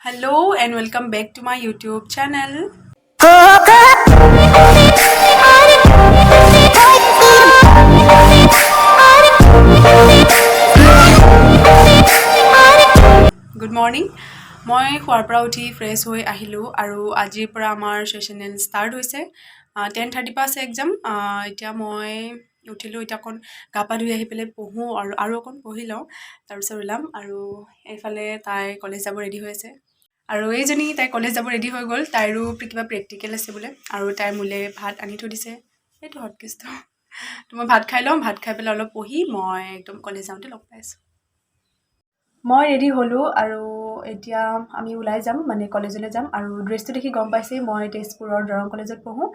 Hello and welcome back to my YouTube channel. Good morning. মই খোৱাৰ পৰা উঠি ফ্ৰেছ হৈ আহিলোঁ আৰু আজিৰ পৰা আমাৰ চেচনেল ষ্টাৰ্ট হৈছে 10:30 পৰা আছে এক্সাম এতিয়া মই উঠিলোঁ এতিয়া অকণ গা পা ধুই আহি পেলাই পঢ়োঁ আৰু অকণ পঢ়ি লওঁ তাৰপিছত ওলাম আৰু এইফালে তাই কলেজ যাব ৰেডি হৈ আছে আৰু এইজনী তাই কলেজ যাব ৰেডি হৈ গ'ল তাইৰো কিবা প্ৰেক্টিকেল আছে বোলে আৰু তাই মোলৈ ভাত আনি থৈ দিছে এইটো হটকেছটো তো মই ভাত খাই লওঁ ভাত খাই পেলাই অলপ পঢ়ি মই একদম কলেজ যাওঁতে লগ পাই আছোঁ মই ৰেডি হ'লোঁ আৰু এতিয়া আমি ওলাই যাম মানে কলেজলৈ যাম আৰু ড্ৰেছটো দেখি গম পাইছেই মই তেজপুৰৰ দৰং কলেজত পঢ়োঁ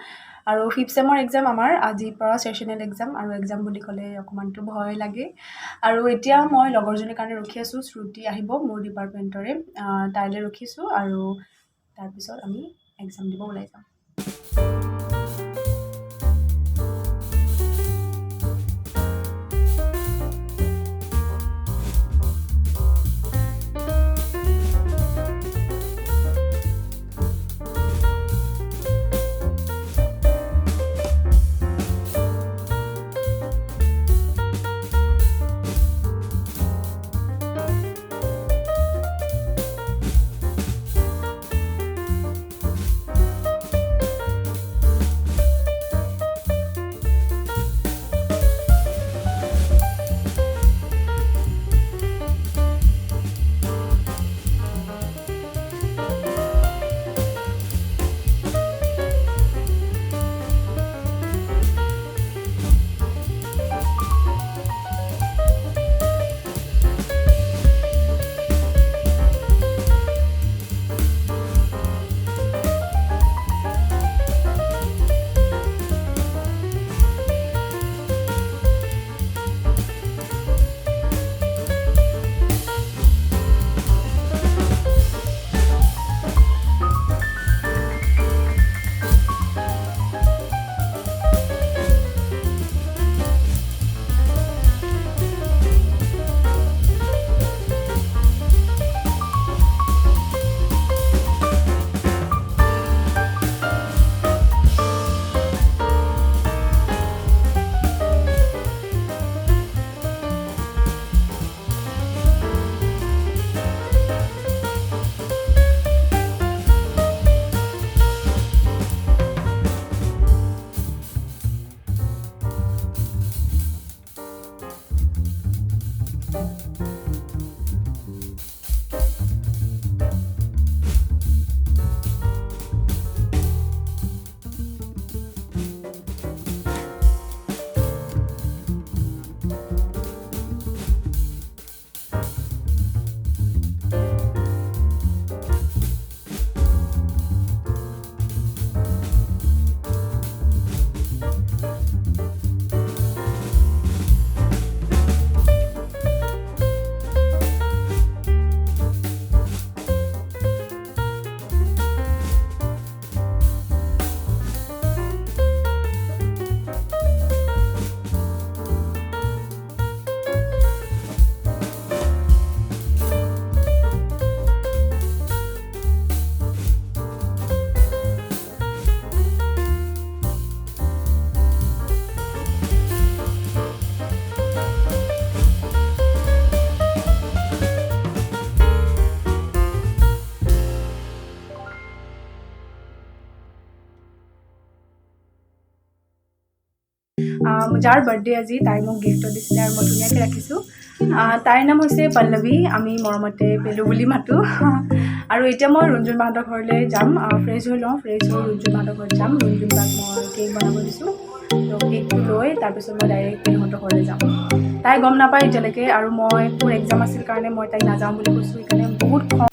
আৰু 5th চেমৰ এক্সাম আমাৰ আজিৰ পৰা ছেশ্যনেল এক্সাম আৰু এক্সাম বুলি ক'লে অকণমানতো ভয় লাগে আৰু এতিয়া মই লগৰজনীৰ কাৰণে ৰখি আছোঁ শ্ৰুতি আহিব মোৰ ডিপাৰ্টমেণ্টৰে তাইলৈ ৰখিছোঁ আৰু তাৰপিছত আমি এক্সাম দিব ওলাই যাম যাৰ বাৰ্থডে আজি তাই মোক গিফ্ট দিছিলে আৰু মই ধুনীয়াকৈ ৰাখিছোঁ তাইৰ নাম হৈছে পল্লৱী আমি মৰমতে পেলু বুলি মাতোঁ আৰু এতিয়া মই ৰুণজুন বাহঁতৰ ঘৰলৈ যাম ফ্ৰেছ হৈ লওঁ ফ্ৰেছ হৈ ৰুণজুন বাহঁতৰ ঘৰত যাম ৰুণজুন বাক মই কেক বনাব দিছোঁ তো কেকটো লৈ তাৰপিছত মই ডাইৰেক্ট পেহুহঁতৰ ঘৰলৈ যাম তাই গম নাপায় এতিয়ালৈকে আৰু মই মোৰ এক্সাম আছিল কাৰণে মই তাইক নাযাওঁ বুলি কৈছোঁ সেইকাৰণে বহুত খং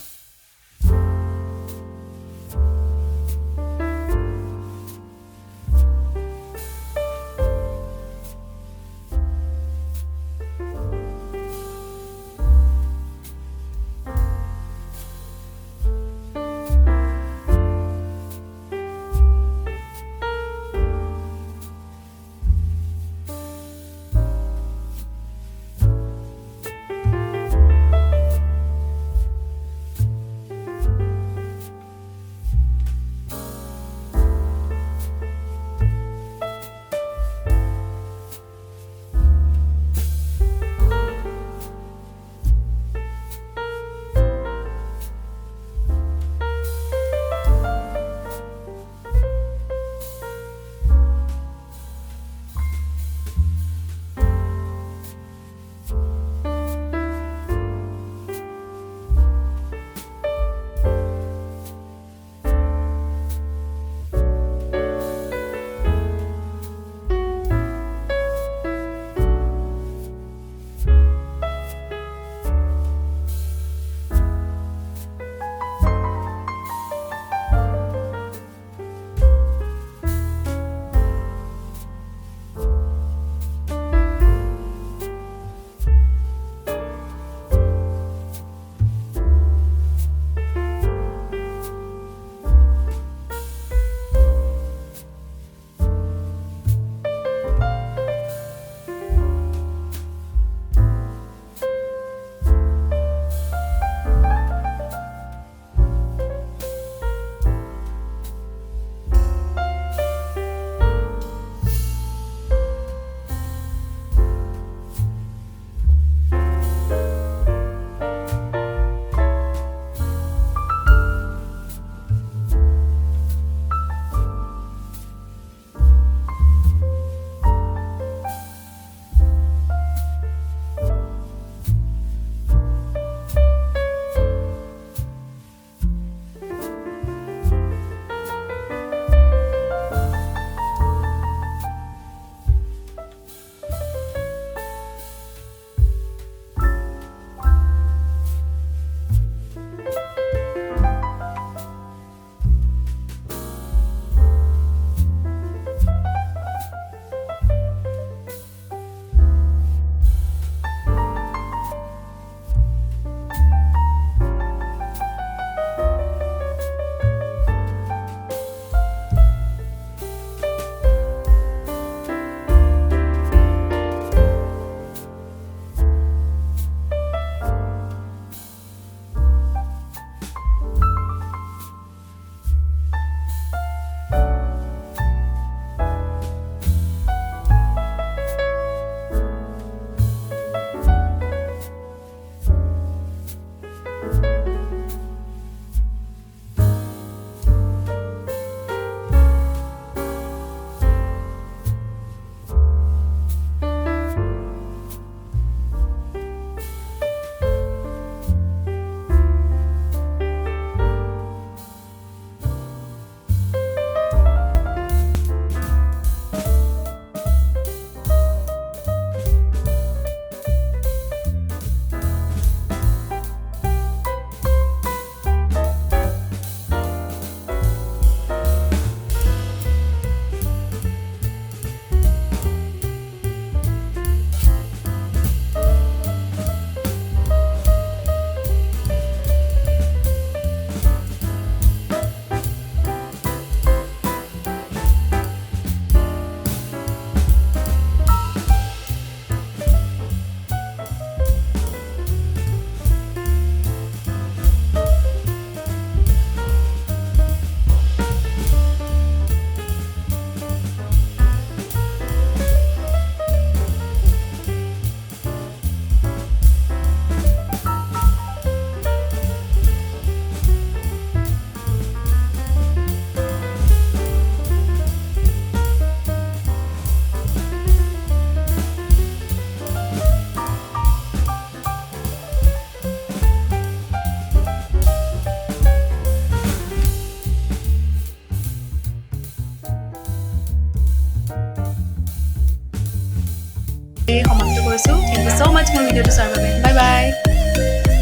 সমাপ্ত কৰিছোঁ। থেংক ইউ ছ' মাছ মোৰ ভিডিঅ'টো চোৱাৰ বাবে। Bye bye.